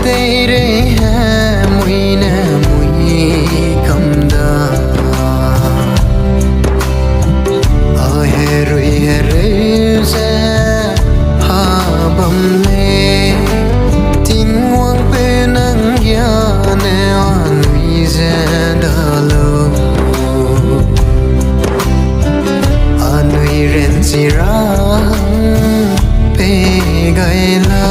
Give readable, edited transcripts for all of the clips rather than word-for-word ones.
तेरे हैं मुई ने मुई कमदा आहे रुई है रे से हा बमले ting wang pe nang ya ne anui se dalo anui ren si rang pe gai lo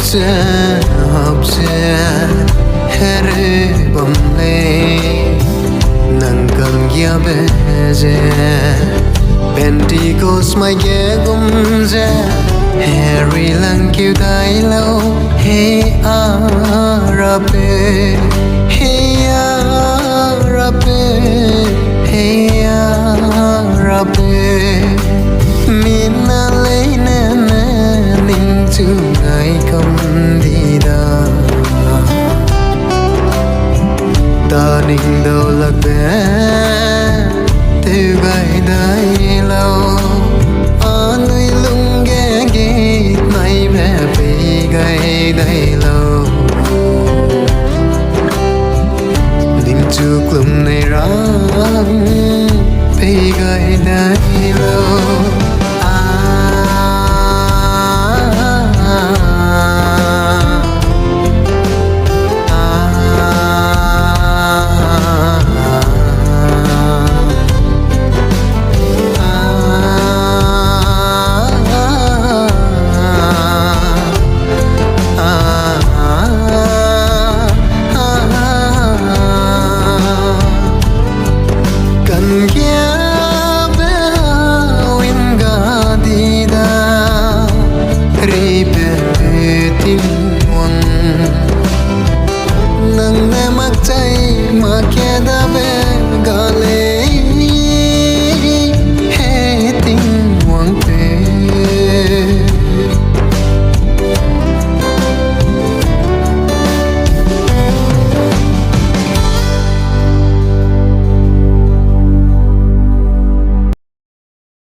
Hapse here bamle nangam gya beze Pentecost mai ge gumze Harry lang kyu dai lo hey arabe